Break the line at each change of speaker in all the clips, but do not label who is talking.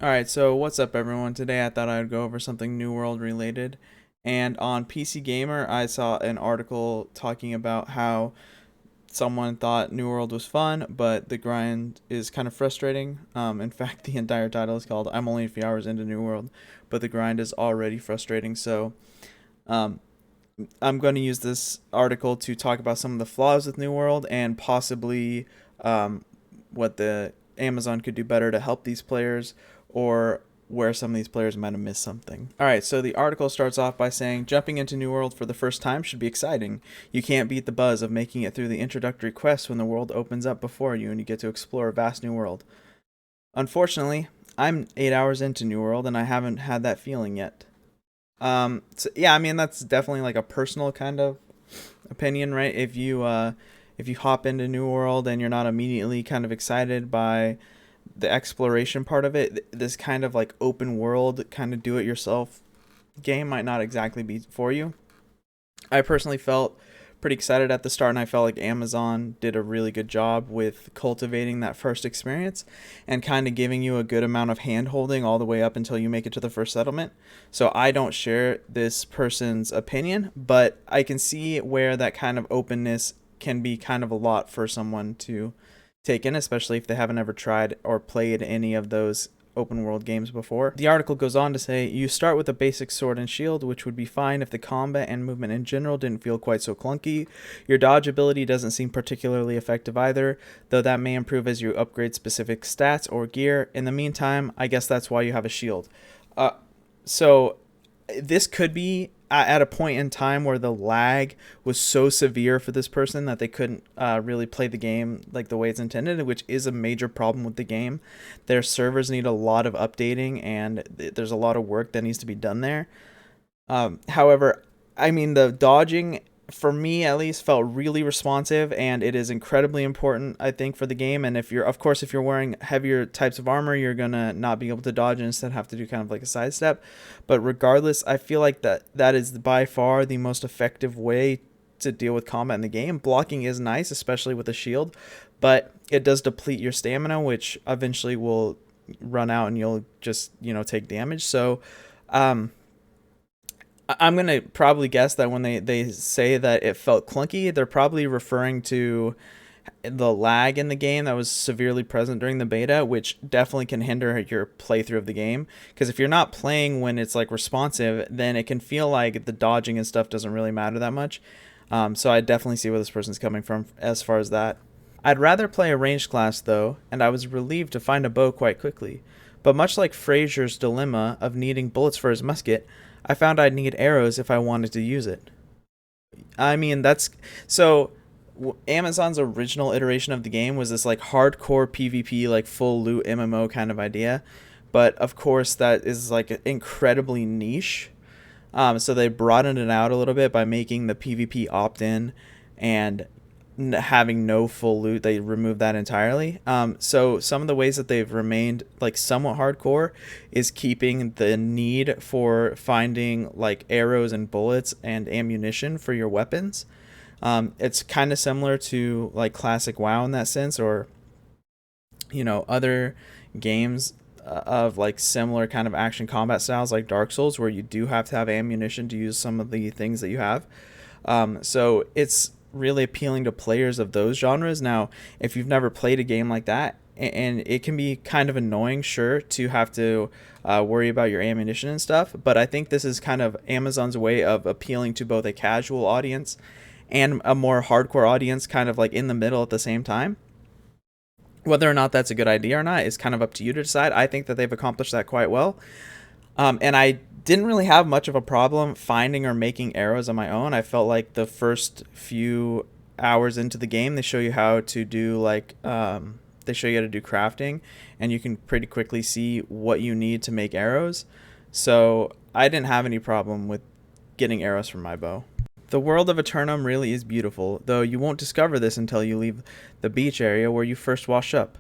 Alright, so what's up everyone? Today I thought I'd go over something New World related. And on PC Gamer, I saw an article talking about how someone thought New World was fun, but the grind is kind of frustrating. In fact, the entire title is called I'm only a few hours into New World, but the grind is already frustrating. So um, I'm going to use this article to talk about some of the flaws with New World and possibly um, what the Amazon could do better to help these players, or where some of these players might have missed something. All right, so the article starts off by saying jumping into New World for the first time should be exciting. You can't beat the buzz of making it through the introductory quests when the world opens up before you and you get to explore a vast new world. Unfortunately, I'm 8 hours into New World and I haven't had that feeling yet. So yeah, I mean that's definitely like a personal kind of opinion, right? If you hop into New World and you're not immediately kind of excited by the exploration part of it, this kind of like open world kind of do it yourself game might not exactly be for you. I personally felt pretty excited at the start, and I felt like Amazon did a really good job with cultivating that first experience and kind of giving you a good amount of hand holding all the way up until you make it to the first settlement. So I don't share this person's opinion, but I can see where that kind of openness can be kind of a lot for someone to take in, especially if they haven't ever tried or played any of those open world games before. The article goes on to say, you start with a basic sword and shield, which would be fine if the combat and movement in general didn't feel quite so clunky. Your dodge ability doesn't seem particularly effective either, though that may improve as you upgrade specific stats or gear. In the meantime, I guess that's why you have a shield. So this could be at a point in time where the lag was so severe for this person that they couldn't really play the game like the way it's intended, which is a major problem with the game. Their servers need a lot of updating, and there's a lot of work that needs to be done there. However, I mean, the dodging, for me at least, felt really responsive, and it is incredibly important, I think, for the game. And if you're, of course, if you're wearing heavier types of armor, you're gonna not be able to dodge and instead have to do kind of like a sidestep. But regardless, I feel like that is by far the most effective way to deal with combat in the game. Blocking is nice, especially with a shield, but it does deplete your stamina, which eventually will run out and you'll just, take damage. So I'm gonna probably guess that when they say that it felt clunky, they're probably referring to the lag in the game that was severely present during the beta, which definitely can hinder your playthrough of the game. Because if you're not playing when it's like responsive, then it can feel like the dodging and stuff doesn't really matter that much. So I definitely see where this person's coming from as far as that. I'd rather play a ranged class though, and I was relieved to find a bow quite quickly. But much like Fraser's dilemma of needing bullets for his musket, I found I'd need arrows if I wanted to use it. I mean, that's so. Amazon's original iteration of the game was this like hardcore PvP, like full loot MMO kind of idea, but of course that is like incredibly niche. So they broadened it out a little bit by making the PvP opt-in and having no full loot. They removed that entirely. So some of the ways that they've remained like somewhat hardcore is keeping the need for finding like arrows and bullets and ammunition for your weapons. It's kind of similar to like classic WoW in that sense, or other games of like similar kind of action combat styles like Dark Souls, where you do have to have ammunition to use some of the things that you have. So it's really appealing to players of those genres. Now, if you've never played a game like that, and it can be kind of annoying, sure, to have to worry about your ammunition and stuff, but I think this is kind of Amazon's way of appealing to both a casual audience and a more hardcore audience, kind of like in the middle at the same time. Whether or not that's a good idea or not is kind of up to you to decide. I think that they've accomplished that quite well. And I didn't really have much of a problem finding or making arrows on my own. I felt like the first few hours into the game, they show you how to do they show you how to do crafting, and you can pretty quickly see what you need to make arrows. So I didn't have any problem with getting arrows from my bow. The world of Eternum really is beautiful, though you won't discover this until you leave the beach area where you first wash up.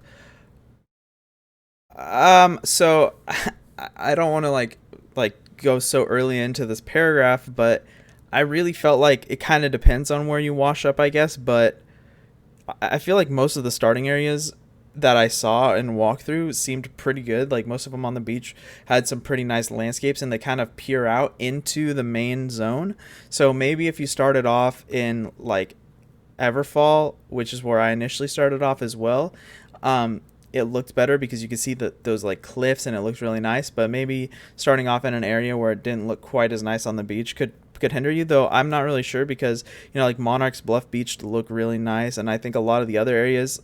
So I don't want to like go so early into this paragraph, but I really felt like it kind of depends on where you wash up, I guess. But I feel like most of the starting areas that I saw and walked through seemed pretty good. Like most of them on the beach had some pretty nice landscapes, and they kind of peer out into the main zone. So maybe if you started off in like Everfall, which is where I initially started off as well, it looked better because you could see those like cliffs and it looked really nice. But maybe starting off in an area where it didn't look quite as nice on the beach could hinder you, though I'm not really sure because like Monarch's Bluff Beach looked really nice, and I think a lot of the other areas,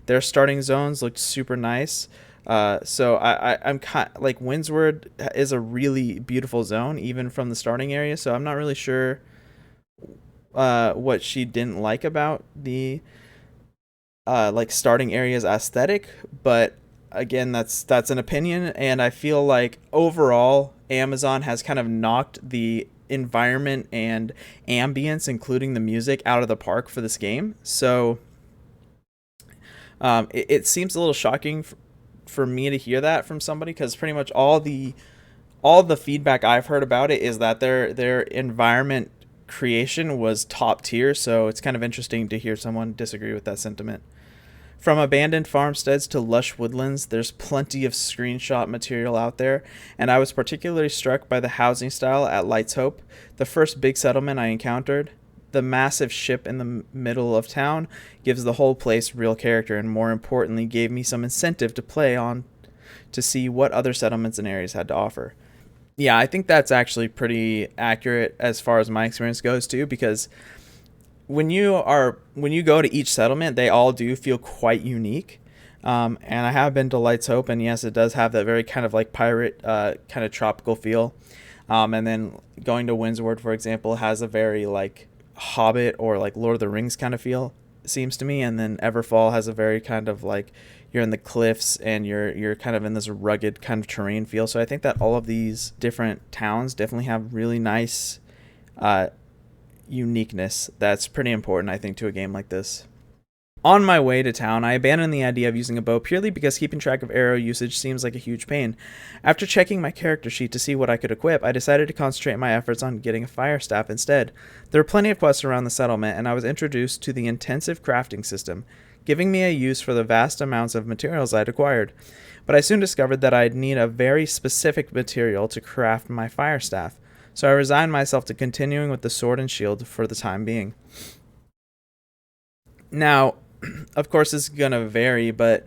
their starting zones looked super nice. So I'm kind like Windsward is a really beautiful zone even from the starting area, so I'm not really sure what she didn't like about the like starting areas aesthetic, but again, that's an opinion, and I feel like overall Amazon has kind of knocked the environment and ambience, including the music, out of the park for this game. So it seems a little shocking for me to hear that from somebody, because pretty much all the feedback I've heard about it is that their environment creation was top tier. So it's kind of interesting to hear someone disagree with that sentiment. From abandoned farmsteads to lush woodlands, there's plenty of screenshot material out there, and I was particularly struck by the housing style at Lights Hope, the first big settlement I encountered. The massive ship in the middle of town gives the whole place real character, and more importantly, gave me some incentive to play on to see what other settlements and areas had to offer. Yeah, I think that's actually pretty accurate as far as my experience goes too, because when you go to each settlement, they all do feel quite unique. And I have been to Lights Hope, and yes, it does have that very kind of like pirate, kind of tropical feel. And then going to Windsward, for example, has a very like Hobbit or like Lord of the Rings kind of feel, it seems to me. And then Everfall has a very kind of like you're in the cliffs and you're kind of in this rugged kind of terrain feel. So I think that all of these different towns definitely have really nice uniqueness that's pretty important, I think, to a game like this. On my way to town, I abandoned the idea of using a bow purely because keeping track of arrow usage seems like a huge pain. After checking my character sheet to see what I could equip, I decided to concentrate my efforts on getting a fire staff instead. There were plenty of quests around the settlement, and I was introduced to the intensive crafting system, giving me a use for the vast amounts of materials I'd acquired. But I soon discovered that I'd need a very specific material to craft my fire staff, so I resigned myself to continuing with the sword and shield for the time being. Now, of course, this is going to vary, but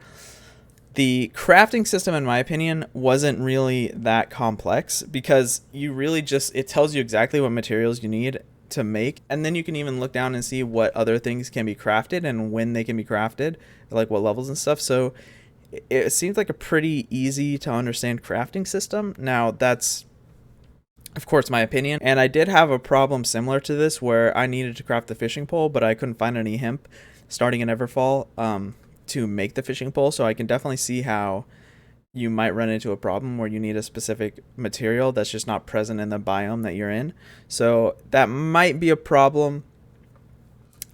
the crafting system, in my opinion, wasn't really that complex, because you really it tells you exactly what materials you need to make, and then you can even look down and see what other things can be crafted and when they can be crafted, like what levels and stuff. So it seems like a pretty easy to understand crafting system. Now, that's of course my opinion, and I did have a problem similar to this where I needed to craft the fishing pole, but I couldn't find any hemp starting in Everfall to make the fishing pole. So I can definitely see how you might run into a problem where you need a specific material that's just not present in the biome that you're in. So that might be a problem.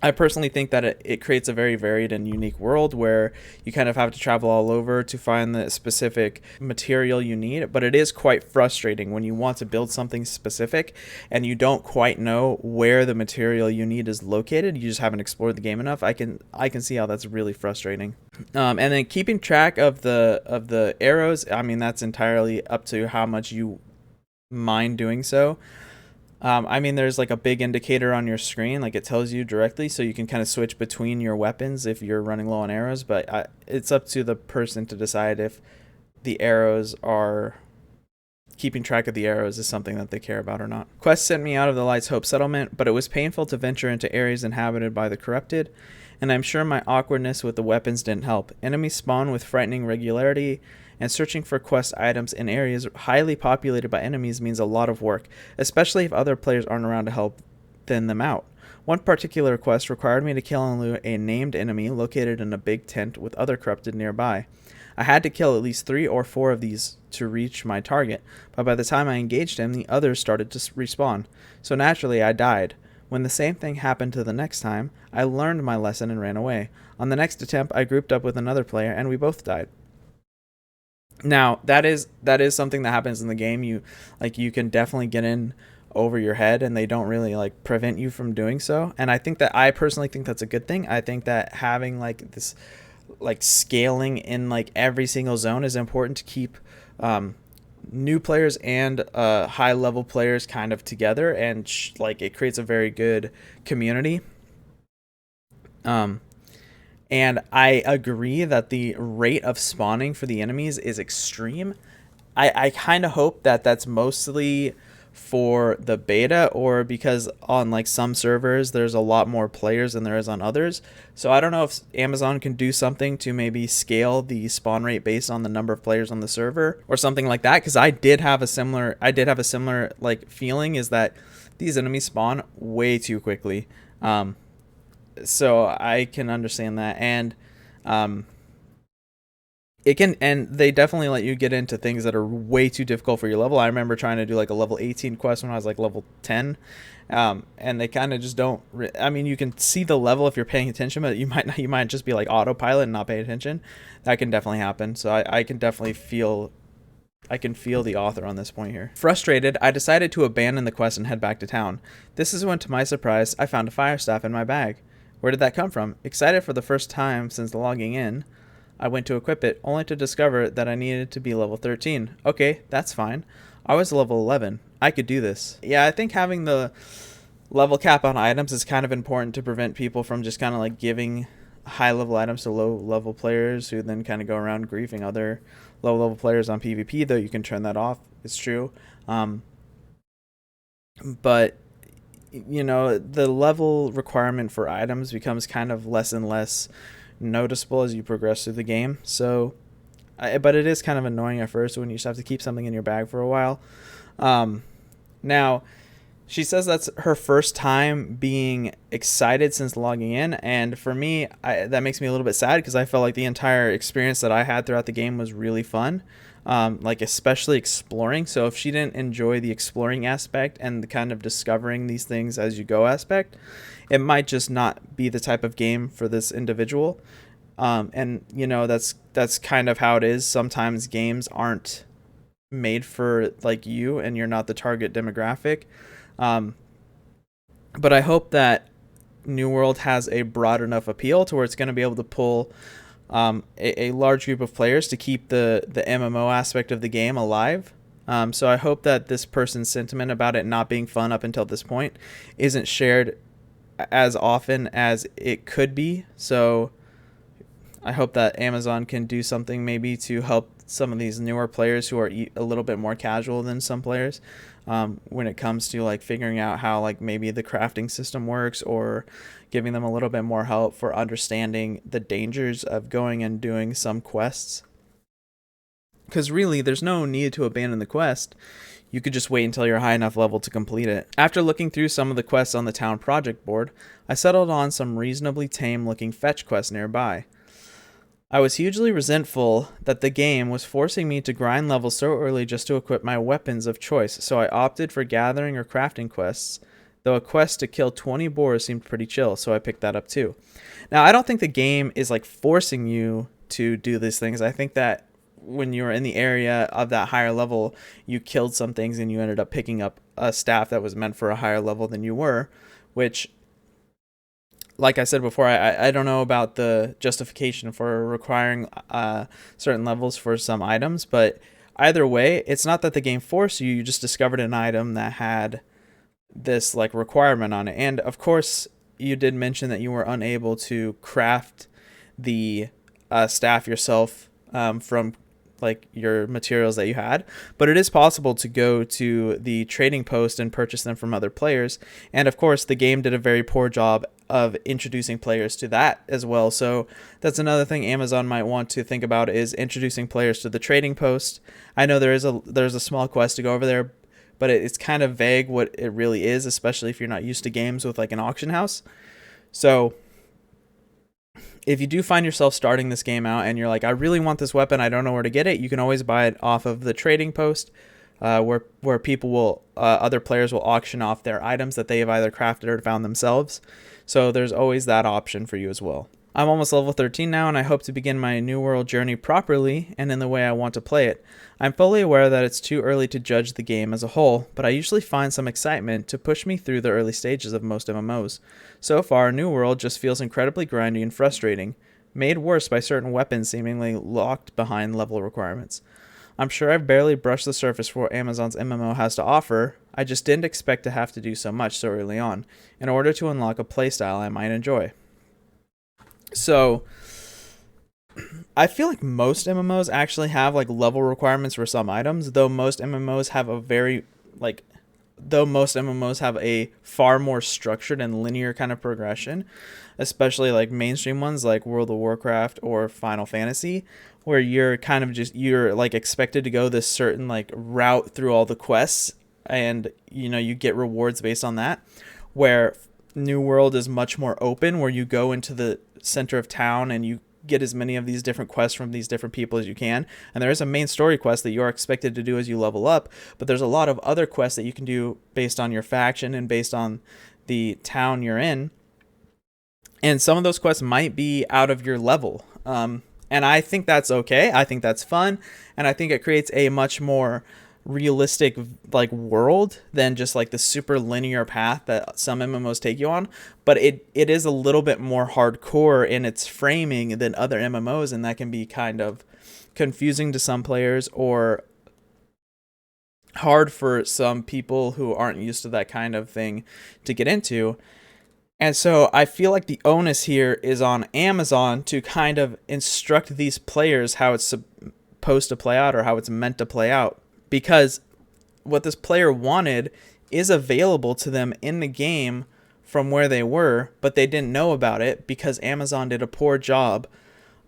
I personally think that it creates a very varied and unique world where you kind of have to travel all over to find the specific material you need, but it is quite frustrating when you want to build something specific and you don't quite know where the material you need is located. You just haven't explored the game enough. I can see how that's really frustrating. And then keeping track of the arrows, I mean, that's entirely up to how much you mind doing so. I mean, there's like a big indicator on your screen, like it tells you directly, so you can kind of switch between your weapons if you're running low on arrows, but it's up to the person to decide if the arrows are keeping track of the arrows is something that they care about or not. Quest sent me out of the Lights Hope settlement, but it was painful to venture into areas inhabited by the corrupted, and I'm sure my awkwardness with the weapons didn't help. Enemies spawn with frightening regularity, and searching for quest items in areas highly populated by enemies means a lot of work, especially if other players aren't around to help thin them out. One particular quest required me to kill and loot a named enemy located in a big tent with other corrupted nearby. I had to kill at least 3 or 4 of these to reach my target, but by the time I engaged him, the others started to respawn, so naturally I died. When the same thing happened to the next time, I learned my lesson and ran away. On the next attempt, I grouped up with another player and we both died. Now, that is something that happens in the game. You can definitely get in over your head, and they don't really like prevent you from doing so. And I personally think that's a good thing. I think that having like this like scaling in like every single zone is important to keep new players and high level players kind of together, and like it creates a very good community. And I agree that the rate of spawning for the enemies is extreme. I kind of hope that that's mostly for the beta, or because on like some servers there's a lot more players than there is on others. So I don't know if Amazon can do something to maybe scale the spawn rate based on the number of players on the server or something like that, because I did have a similar like feeling, is that these enemies spawn way too quickly. So I can understand that. And it can, and they definitely let you get into things that are way too difficult for your level. I remember trying to do like a level 18 quest when I was like level 10, and they kind of just don't. I mean, you can see the level if you're paying attention, but you might just be like autopilot and not pay attention. That can definitely happen. So I can definitely feel. I can feel the author on this point here. Frustrated, I decided to abandon the quest and head back to town. This is when, to my surprise, I found a fire staff in my bag. Where did that come from? Excited for the first time since logging in, I went to equip it, only to discover that I needed to be level 13. Okay, that's fine. I was level 11. I could do this. Yeah, I think having the level cap on items is kind of important to prevent people from just kind of like giving high level items to low level players who then kind of go around griefing other low level players on PvP, though you can turn that off. It's true. But you know, the level requirement for items becomes kind of less and less noticeable as you progress through the game. So, but it is kind of annoying at first when you just have to keep something in your bag for a while. Now, she says that's her first time being excited since logging in, and for me, that makes me a little bit sad because I felt like the entire experience that I had throughout the game was really fun. Like especially exploring. So if she didn't enjoy the exploring aspect and the kind of discovering these things as you go aspect, it might just not be the type of game for this individual. And you know, that's kind of how it is. Sometimes games aren't made for like you, and you're not the target demographic. But I hope that New World has a broad enough appeal to where it's going to be able to pull a large group of players to keep the MMO aspect of the game alive. So I hope that this person's sentiment about it not being fun up until this point isn't shared as often as it could be. So I hope that Amazon can do something maybe to help some of these newer players who are a little bit more casual than some players, when it comes to like figuring out how like maybe the crafting system works, or giving them a little bit more help for understanding the dangers of going and doing some quests. Because really, there's no need to abandon the quest. You could just wait until you're high enough level to complete it. After looking through some of the quests on the town project board, I settled on some reasonably tame looking fetch quests nearby. I was hugely resentful that the game was forcing me to grind levels so early just to equip my weapons of choice, so I opted for gathering or crafting quests, though a quest to kill 20 boars seemed pretty chill, so I picked that up too. Now, I don't think the game is like forcing you to do these things. I think that when you were in the area of that higher level, you killed some things and you ended up picking up a staff that was meant for a higher level than you were, which, like I said before, I don't know about the justification for requiring certain levels for some items, but either way, it's not that the game forced you. You just discovered an item that had this like requirement on it. And of course, you did mention that you were unable to craft the staff yourself from like your materials that you had, but it is possible to go to the trading post and purchase them from other players. And of course, the game did a very poor job of introducing players to that as well. So that's another thing Amazon might want to think about, is introducing players to the trading post. I know there's a small quest to go over there, but it's kind of vague what it really is, especially if you're not used to games with like an auction house. So if you do find yourself starting this game out and you're like, I really want this weapon, I don't know where to get it, you can always buy it off of the trading post, where people will, other players will auction off their items that they have either crafted or found themselves. So there's always that option for you as well. I'm almost level 13 now, and I hope to begin my New World journey properly and in the way I want to play it. I'm fully aware that it's too early to judge the game as a whole, but I usually find some excitement to push me through the early stages of most MMOs. So far, New World just feels incredibly grindy and frustrating. made worse by certain weapons seemingly locked behind level requirements. I'm sure I've barely brushed the surface for what Amazon's MMO has to offer. I just didn't expect to have to do so much so early on in order to unlock a playstyle I might enjoy. So, I feel like most MMOs actually have like level requirements for some items, though most MMOs have a far more structured and linear kind of progression, especially like mainstream ones like World of Warcraft or Final Fantasy, where you're like expected to go this certain like route through all the quests, and you get rewards based on that. Where New World is much more open, where you go into the center of town and you get as many of these different quests from these different people as you can. And there is a main story quest that you are expected to do as you level up, but there's a lot of other quests that you can do based on your faction and based on the town you're in. And some of those quests might be out of your level. And I think that's okay. I think that's fun. And I think it creates a much more realistic like world than just like the super linear path that some MMOs take you on. But it is a little bit more hardcore in its framing than other MMOs, and that can be kind of confusing to some players or hard for some people who aren't used to that kind of thing to get into. And so I feel like the onus here is on Amazon to kind of instruct these players how it's supposed to play out or how it's meant to play out. Because what this player wanted is available to them in the game from where they were, but they didn't know about it because Amazon did a poor job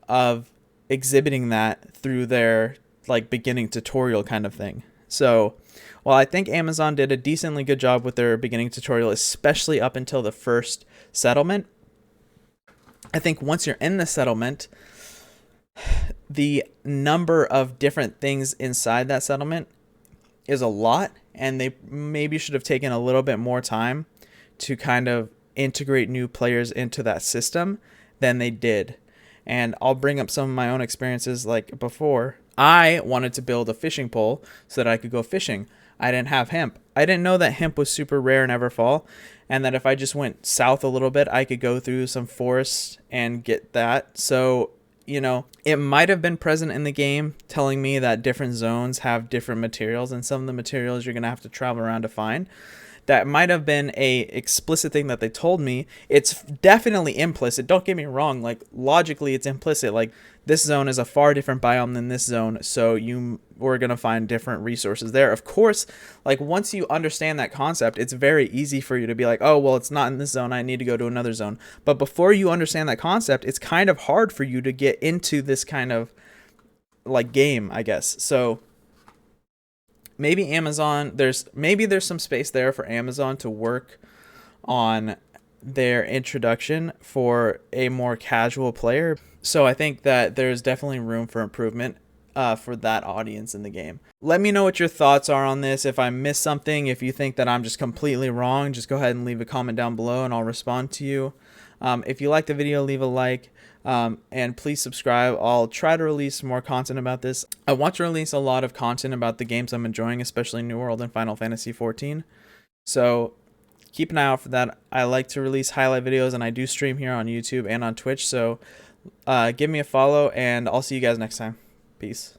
of exhibiting that through their like beginning tutorial kind of thing. So while I think Amazon did a decently good job with their beginning tutorial, especially up until the first settlement, I think once you're in the settlement, the number of different things inside that settlement is a lot, and they maybe should have taken a little bit more time to kind of integrate new players into that system than they did. And I'll bring up some of my own experiences. Like before, I wanted to build a fishing pole so that I could go fishing. I didn't have hemp. I didn't know that hemp was super rare in Everfall, and that if I just went south a little bit, I could go through some forests and get that. So it might have been present in the game telling me that different zones have different materials, and some of the materials you're going to have to travel around to find. That might have been a explicit thing that they told me. It's definitely implicit. Don't get me wrong. Like logically, it's implicit. Like this zone is a far different biome than this zone, so we're going to find different resources there. Of course, like once you understand that concept, it's very easy for you to be like, oh, well, it's not in this zone. I need to go to another zone. But before you understand that concept, it's kind of hard for you to get into this kind of like game, I guess. So maybe there's some space there for Amazon to work on their introduction for a more casual player. So I think that there's definitely room for improvement for that audience in the game. Let me know what your thoughts are on this. If I missed something, if you think that I'm just completely wrong, just go ahead and leave a comment down below and I'll respond to you. If you like the video, leave a like. And please subscribe. I'll try to release more content about this. I want to release a lot of content about the games I'm enjoying, especially New World and Final Fantasy XIV. So keep an eye out for that. I like to release highlight videos, and I do stream here on YouTube and on Twitch. So give me a follow, and I'll see you guys next time. Peace.